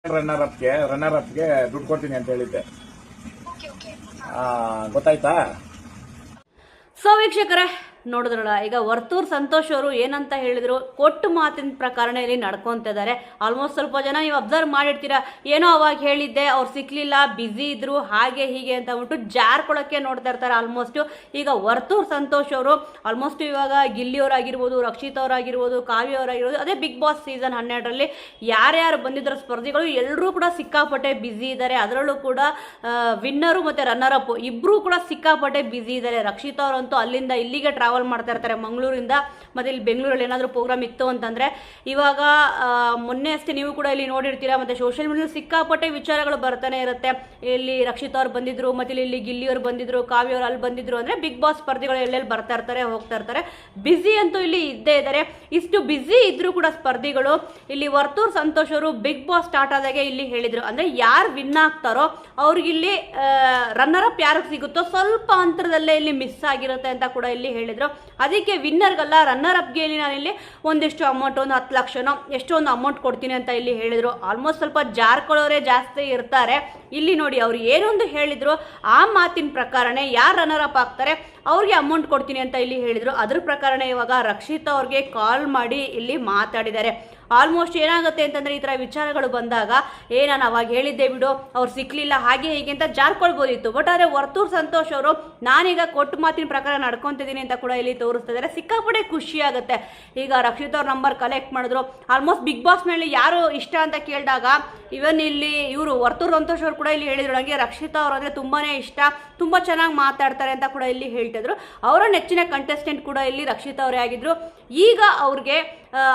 Runner ಅಪ್ಗೆ ದುಡ್ಡು ಕೊಡ್ತೀನಿ ಅಂತ ಹೇಳಿದ್ದೆ. ಗೊತ್ತಾಯ್ತಾ? ಸೊ ವೀಕ್ಷಕರೇ ನೋಡಿದ್ರಲ್ಲ, ಈಗ ವರ್ತೂರ್ ಸಂತೋಷ್ ಅವರು ಏನಂತ ಹೇಳಿದ್ರು, ಕೊಟ್ಟು ಮಾತಿನ ಪ್ರಕಾರನೇ ಇಲ್ಲಿ ನಡ್ಕೊಂತಿದ್ದಾರೆ. ಆಲ್ಮೋಸ್ಟ್ ಸ್ವಲ್ಪ ಜನ ನೀವು ಅಬ್ಸರ್ವ್ ಮಾಡಿರ್ತೀರಾ, ಏನೋ ಅವಾಗ ಹೇಳಿದ್ದೆ ಅವ್ರು ಸಿಕ್ಲಿಲ್ಲ, ಬ್ಯುಸಿ ಇದ್ರು, ಹಾಗೆ ಹೀಗೆ ಅಂತ ಅಂದ್ಬಿಟ್ಟು ಜಾರ್ಕೊಳಕ್ಕೆ ನೋಡ್ತಾ ಇರ್ತಾರೆ. ಆಲ್ಮೋಸ್ಟ್ ಈಗ ವರ್ತೂರ್ ಸಂತೋಷ್ ಅವರು ಆಲ್ಮೋಸ್ಟ್ ಇವಾಗ ಗಿಲ್ಲಿಯವರಾಗಿರ್ಬೋದು, ರಕ್ಷಿತ್ ಅವರಾಗಿರ್ಬೋದು, ಕಾವ್ಯ ಅವರಾಗಿರ್ಬೋದು, ಅದೇ ಬಿಗ್ ಬಾಸ್ ಸೀಸನ್ 12ರಲ್ಲಿ ಯಾರ್ಯಾರು ಬಂದಿದ್ರು ಸ್ಪರ್ಧಿಗಳು ಎಲ್ಲರೂ ಕೂಡ ಸಿಕ್ಕಾಪಟ್ಟೆ ಬ್ಯುಸಿ ಇದ್ದಾರೆ. ಅದರಲ್ಲೂ ಕೂಡ ವಿನ್ನರು ಮತ್ತು ರನ್ನರ್ ಅಪ್ ಇಬ್ಬರೂ ಕೂಡ ಸಿಕ್ಕಾಪಟ್ಟೆ ಬ್ಯುಸಿ ಇದ್ದಾರೆ. ರಕ್ಷಿತ್ ಅವರಂತೂ ಅಲ್ಲಿಂದ ಇಲ್ಲಿಗೆ ಟ್ರಾವೆಲ್ ಮಾಡ್ತಾ ಇರ್ತಾರೆ ಮಂಗಳೂರಿಂದ. ಮತ್ತೆ ಇಲ್ಲಿ ಬೆಂಗಳೂರಲ್ಲಿ ಏನಾದರೂ ಪ್ರೋಗ್ರಾಮ್ ಇತ್ತು ಅಂತಂದ್ರೆ, ಇವಾಗ ಮೊನ್ನೆ ಅಷ್ಟೇ ನೀವು ಕೂಡ ಇಲ್ಲಿ ನೋಡಿರ್ತೀರಾ, ಮತ್ತೆ ಸೋಷಿಯಲ್ ಮೀಡಿಯಾದಲ್ಲಿ ಸಿಕ್ಕಾಪಟ್ಟೆ ವಿಚಾರಗಳು ಬರ್ತಾನೆ ಇರುತ್ತೆ. ಇಲ್ಲಿ ರಕ್ಷಿತ್ ಅವ್ರು ಬಂದಿದ್ರು, ಮತ್ತೆ ಇಲ್ಲಿ ಗಿಲ್ಲಿಯವರು ಬಂದಿದ್ರು, ಕಾವ್ಯ ಅವ್ರು ಅಲ್ಲಿ ಬಂದಿದ್ರು ಅಂದ್ರೆ ಬಿಗ್ ಬಾಸ್ ಸ್ಪರ್ಧಿಗಳು ಎಲ್ಲೆಲ್ಲಿ ಬರ್ತಾ ಇರ್ತಾರೆ, ಹೋಗ್ತಾ ಇರ್ತಾರೆ. ಬ್ಯುಸಿ ಅಂತೂ ಇಲ್ಲಿ ಇದ್ದೇ ಇದ್ದಾರೆ. ಇಷ್ಟು ಬ್ಯುಸಿ ಇದ್ರೂ ಕೂಡ ಸ್ಪರ್ಧಿಗಳು ಇಲ್ಲಿ ವರ್ತೂರ್ ಸಂತೋಷ್ ಅವರು ಬಿಗ್ ಬಾಸ್ ಸ್ಟಾರ್ಟ್ ಆದಾಗೆ ಇಲ್ಲಿ ಹೇಳಿದ್ರು, ಅಂದ್ರೆ ಯಾರು ವಿನ್ ಆಗ್ತಾರೋ ಅವ್ರಿಗಿಲ್ಲಿ ರನ್ನರ್ ಅಪ್ ಯಾರಿಗೆ ಸಿಗುತ್ತೋ ಸ್ವಲ್ಪ ಅಂತರದಲ್ಲೇ ಇಲ್ಲಿ ಮಿಸ್ ಆಗಿರುತ್ತೆ ಅಂತ ಕೂಡ ಇಲ್ಲಿ ಹೇಳಿದ್ರು. ಅದಕ್ಕೆ ವಿನ್ನರ್ಗಲ್ಲ ರನ್ನರ್ ಅಪ್ಗೆ ಇಲ್ಲಿ ನಾನು ಇಲ್ಲಿ ಒಂದಿಷ್ಟು ಅಮೌಂಟ್, ಒಂದು 10 ಲಕ್ಷನೋ ಎಷ್ಟೊಂದು ಅಮೌಂಟ್ ಕೊಡ್ತೀನಿ ಅಂತ ಇಲ್ಲಿ ಹೇಳಿದ್ರು. ಆಲ್ಮೋಸ್ಟ್ ಸ್ವಲ್ಪ ಜಾರ್ಕೊಳ್ಳೋರೇ ಜಾಸ್ತಿ ಇರ್ತಾರೆ. ಇಲ್ಲಿ ನೋಡಿ ಅವ್ರು ಏನೊಂದು ಹೇಳಿದ್ರು ಆ ಮಾತಿನ ಪ್ರಕಾರನೇ ಯಾರು ರನ್ನರ್ ಅಪ್ ಆಗ್ತಾರೆ ಅವ್ರಿಗೆ ಅಮೌಂಟ್ ಕೊಡ್ತೀನಿ ಅಂತ ಇಲ್ಲಿ ಹೇಳಿದ್ರು. ಅದ್ರ ಪ್ರಕಾರನೇ ಇವಾಗ ರಕ್ಷಿತ್ ಅವ್ರಿಗೆ ಕಾಲ್ ಮಾಡಿ ಇಲ್ಲಿ ಮಾತಾಡಿದ್ದಾರೆ. ಆಲ್ಮೋಸ್ಟ್ ಏನಾಗುತ್ತೆ ಅಂತಂದ್ರೆ, ಈ ಥರ ವಿಚಾರಗಳು ಬಂದಾಗ ನಾನು ಅವಾಗ ಹೇಳಿದ್ದೆ ಬಿಡು, ಅವ್ರು ಸಿಕ್ಲಿಲ್ಲ ಹಾಗೆ ಹೀಗೆ ಅಂತ ಜಾರ್ಕೊಳ್ಬೋದಿತ್ತು. ಬಟ್ ಆದರೆ ವರ್ತೂರ್ ಸಂತೋಷ್ ಅವರು ನಾನೀಗ ಕೊಟ್ಟು ಮಾತಿನ ಪ್ರಕಾರ ನಡ್ಕೊತಿದ್ದೀನಿ ಅಂತ ಕೂಡ ಇಲ್ಲಿ ತೋರಿಸ್ತಾ ಇದ್ದಾರೆ. ಸಿಕ್ಕಾಪಟ್ಟೆ ಖುಷಿ ಆಗುತ್ತೆ. ಈಗ ರಕ್ಷಿತ್ ಅವ್ರ ನಂಬರ್ ಕಲೆಕ್ಟ್ ಮಾಡಿದ್ರು. ಆಲ್ಮೋಸ್ಟ್ ಬಿಗ್ ಬಾಸ್ನಲ್ಲಿ ಯಾರು ಇಷ್ಟ ಅಂತ ಕೇಳಿದಾಗ ಇವನ್ ಇಲ್ಲಿ ಇವರು ವರ್ತೂರ್ ಸಂತೋಷ್ ಅವರು ಕೂಡ ಇಲ್ಲಿ ಹೇಳಿದ್ರು, ನನಗೆ ರಕ್ಷಿತ್ ಅವರು ಅಂದರೆ ತುಂಬಾನೇ ಇಷ್ಟ, ತುಂಬ ಚೆನ್ನಾಗಿ ಮಾತಾಡ್ತಾರೆ ಅಂತ ಕೂಡ ಇಲ್ಲಿ ಹೇಳ್ತಿದ್ರು. ಅವರ ನೆಚ್ಚಿನ ಕಂಟೆಸ್ಟೆಂಟ್ ಕೂಡ ಇಲ್ಲಿ ರಕ್ಷಿತ್ ಅವರೇ ಆಗಿದ್ರು. ಈಗ ಅವ್ರಿಗೆ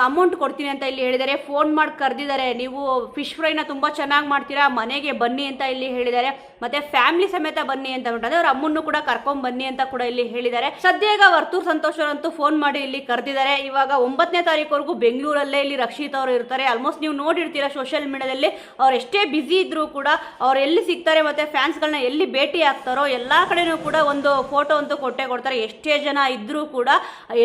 ಅಮೌಂಟ್ ಕೊಡ್ತೀನಿ ಅಂತ ಇಲ್ಲಿ ಹೇಳಿದ್ದಾರೆ. ಫೋನ್ ಮಾಡಿ ಕರೆದಿದ್ದಾರೆ, ನೀವು ಫಿಶ್ ಫ್ರೈನ ತುಂಬ ಚೆನ್ನಾಗಿ ಮಾಡ್ತೀರಾ, ಮನೆಗೆ ಬನ್ನಿ ಅಂತ ಇಲ್ಲಿ ಹೇಳಿದ್ದಾರೆ. ಮತ್ತೆ ಫ್ಯಾಮಿಲಿ ಸಮೇತ ಬನ್ನಿ ಅಂತ ಅಂದ್ರೆ ಅವ್ರ ಅಮ್ಮನ್ನು ಕೂಡ ಕರ್ಕೊಂಡ್ ಬನ್ನಿ ಅಂತ ಕೂಡ ಇಲ್ಲಿ ಹೇಳಿದ್ದಾರೆ. ಸದ್ಯ ಈಗ ವರ್ತೂರ್ ಸಂತೋಷ್ ಅವರಂತೂ ಫೋನ್ ಮಾಡಿ ಇಲ್ಲಿ ಕರೆದಿದ್ದಾರೆ. ಇವಾಗ 9ನೇ ತಾರೀಕುವರೆಗೂ ಬೆಂಗಳೂರಲ್ಲೇ ಇಲ್ಲಿ ರಕ್ಷಿತ್ ಅವರು ಇರ್ತಾರೆ. ಆಲ್ಮೋಸ್ಟ್ ನೀವು ನೋಡಿರ್ತೀರಾ ಸೋಷಿಯಲ್ ಮೀಡಿಯಾದಲ್ಲಿ, ಅವ್ರು ಎಷ್ಟೇ ಬ್ಯುಸಿ ಇದ್ರು ಕೂಡ ಅವ್ರು ಎಲ್ಲಿ ಸಿಗ್ತಾರೆ ಮತ್ತೆ ಫ್ಯಾನ್ಸ್ಗಳನ್ನ ಎಲ್ಲಿ ಭೇಟಿ ಆಗ್ತಾರೋ ಎಲ್ಲಾ ಕಡೆನೂ ಕೂಡ ಒಂದು ಫೋಟೋ ಅಂತೂ ಕೊಟ್ಟೆ ಕೊಡ್ತಾರೆ. ಎಷ್ಟೇ ಜನ ಇದ್ರೂ ಕೂಡ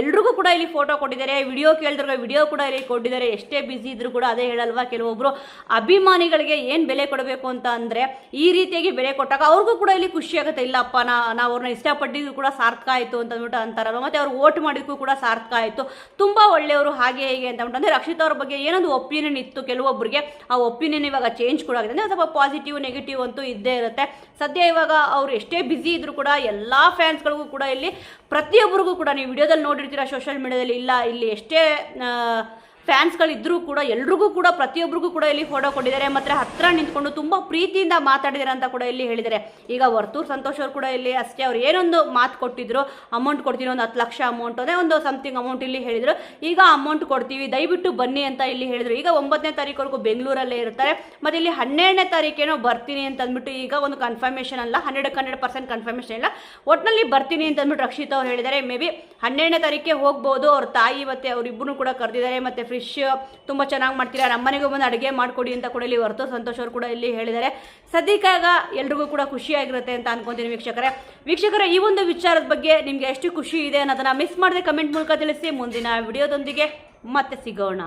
ಎಲ್ರಿಗೂ ಕೂಡ ಇಲ್ಲಿ ಫೋಟೋ ಕೊಟ್ಟಿದ್ದಾರೆ. ವಿಡಿಯೋ ಕೇಳಿದ್ರೆ ವಿಡಿಯೋ ಕೂಡ ಇಲ್ಲಿ ಕೊಟ್ಟಿದ್ದಾರೆ. ಎಷ್ಟೇ ಬ್ಯುಸಿ ಇದ್ರು ಕೂಡ ಅದೇ ಹೇಳಲ್ವಾ, ಕೆಲವೊಬ್ರು ಅಭಿಮಾನಿಗಳಿಗೆ ಏನ್ ಬೆಲೆ ಕೊಡಬೇಕು ಅಂತ ಅಂದ್ರೆ ಈ ರೀತಿಯಾಗಿ ಬೆಲೆ ಕೊಟ್ಟಾಗ ಅವ್ರಿಗೂ ಕೂಡ ಇಲ್ಲಿ ಖುಷಿ ಆಗುತ್ತೆ. ಇಲ್ಲಪ್ಪ ನಾವು ಅವ್ರನ್ನ ಇಷ್ಟಪಟ್ಟಿದ್ದು ಕೂಡ ಸಾರ್ಥಕ ಆಯ್ತು ಅಂತ ಅಂದ್ಬಿಟ್ಟು ಅಂತಾರಲ್ವ, ಮತ್ತೆ ಅವ್ರು ವೋಟ್ ಮಾಡಿದ್ದಕ್ಕೂ ಕೂಡ ಸಾರ್ಥಕ ಆಯ್ತು, ತುಂಬಾ ಒಳ್ಳೆಯವರು ಹಾಗೆ ಹೇಗೆ ಅಂತ ಅಂದ್ಬಿಟ್ಟು. ಅಂದ್ರೆ ರಕ್ಷಿತ್ ಅವ್ರ ಬಗ್ಗೆ ಏನೊಂದು ಒಪಿನಿಯನ್ ಇತ್ತು ಕೆಲವೊಬ್ಬರಿಗೆ, ಆ ಒಪಿನಿಯನ್ ಇವಾಗ ಚೇಂಜ್ ಕೂಡ ಆಗಿದೆ. ಸ್ವಲ್ಪ ಪಾಸಿಟಿವ್ ನೆಗೆಟಿವ್ ಅಂತೂ ಇದ್ದೇ ಇರುತ್ತೆ. ಸದ್ಯ ಇವಾಗ ಅವ್ರು ಎಷ್ಟೇ ಬ್ಯುಸಿ ಇದ್ರು ಕೂಡ ಎಲ್ಲಾ ಫ್ಯಾನ್ಸ್ಗಳಿಗೂ ಕೂಡ ಇಲ್ಲಿ ಪ್ರತಿಯೊಬ್ಬರಿಗೂ ಕೂಡ ನೀವು ವಿಡಿಯೋದಲ್ಲಿ ನೋಡಿರ್ತೀರಾ ಸೋಷಿಯಲ್ ಮೀಡಿಯಾದಲ್ಲಿ, ಇಲ್ಲ ಇಲ್ಲಿ ಎಷ್ಟೇ ಫ್ಯಾನ್ಸ್ಗಳಿದ್ರೂ ಕೂಡ ಎಲ್ರಿಗೂ ಕೂಡ ಪ್ರತಿಯೊಬ್ಬರಿಗೂ ಕೂಡ ಇಲ್ಲಿ ಫೋಟೋ ಕೊಟ್ಟಿದ್ದಾರೆ. ಮತ್ತೆ ಹತ್ರ ನಿಂತ್ಕೊಂಡು ತುಂಬಾ ಪ್ರೀತಿಯಿಂದ ಮಾತಾಡಿದ್ದಾರೆ ಅಂತ ಕೂಡ ಇಲ್ಲಿ ಹೇಳಿದ್ದಾರೆ. ಈಗ ವರ್ತೂರ್ ಸಂತೋಷ್ ಅವರು ಕೂಡ ಇಲ್ಲಿ ಅಷ್ಟೇ, ಅವ್ರು ಏನೊಂದು ಮಾತು ಕೊಟ್ಟಿದ್ರು, ಅಮೌಂಟ್ ಕೊಡ್ತೀನಿ, ಒಂದು 10 ಲಕ್ಷ ಅಮೌಂಟ್ ಅದೇ ಒಂದು ಸಮಥಿಂಗ್ ಅಮೌಂಟ್ ಇಲ್ಲಿ ಹೇಳಿದ್ರು. ಈಗ ಅಮೌಂಟ್ ಕೊಡ್ತೀವಿ, ದಯವಿಟ್ಟು ಬನ್ನಿ ಅಂತ ಇಲ್ಲಿ ಹೇಳಿದ್ರು. ಈಗ 9ನೇ ತಾರೀಕುವರೆಗೂ ಬೆಂಗಳೂರಲ್ಲೇ ಇರ್ತಾರೆ. ಮತ್ತೆ ಇಲ್ಲಿ 12ನೇ ತಾರೀಕೇನೋ ಬರ್ತೀನಿ ಅಂತ ಅಂದ್ಬಿಟ್ಟು ಈಗ ಒಂದು ಕನ್ಫರ್ಮೇಷನ್ ಅಲ್ಲ, 100% ಕನ್ಫರ್ಮೇಷನ್ ಇಲ್ಲ, ಒಟ್ಟಿನಲ್ಲಿ ಬರ್ತೀನಿ ಅಂತ ಅಂದ್ಬಿಟ್ಟು ರಕ್ಷಿತ್ ಅವ್ರು ಹೇಳಿದ್ದಾರೆ. ಮೇ ಬಿ 12ನೇ ತಾರೀಕಿಗೆ ಹೋಗ್ಬೋದು. ಅವ್ರ ತಾಯಿ ಮತ್ತೆ ಅವರಿಬ್ಬರು ಕೂಡ ಕರೆದಿದ್ದಾರೆ. ಮತ್ತೆ ಫಿಶ್ ತುಂಬಾ ಚೆನ್ನಾಗಿ ಮಾಡ್ತೀರಾ, ನಮ್ಮನೆಗೂ ಬಂದು ಅಡುಗೆ ಮಾಡ್ಕೊಡಿ ಅಂತ ಕೂಡ ಇಲ್ಲಿ ವರ್ತೂರ್ ಸಂತೋಷ್ ಅವರು ಕೂಡ ಇಲ್ಲಿ ಹೇಳಿದ್ದಾರೆ. ಸದ್ಯಕ್ಕಾಗ ಎಲ್ರಿಗೂ ಕೂಡ ಖುಷಿಯಾಗಿರುತ್ತೆ ಅಂತ ಅನ್ಕೊಂತೀನಿ ವೀಕ್ಷಕರೇ. ಈ ಒಂದು ವಿಚಾರದ ಬಗ್ಗೆ ನಿಮ್ಗೆ ಎಷ್ಟು ಖುಷಿ ಇದೆ ಅನ್ನೋದನ್ನ ಮಿಸ್ ಮಾಡದೆ ಕಮೆಂಟ್ ಮೂಲಕ ತಿಳಿಸಿ. ಮುಂದಿನ ವಿಡಿಯೋದೊಂದಿಗೆ ಮತ್ತೆ ಸಿಗೋಣ.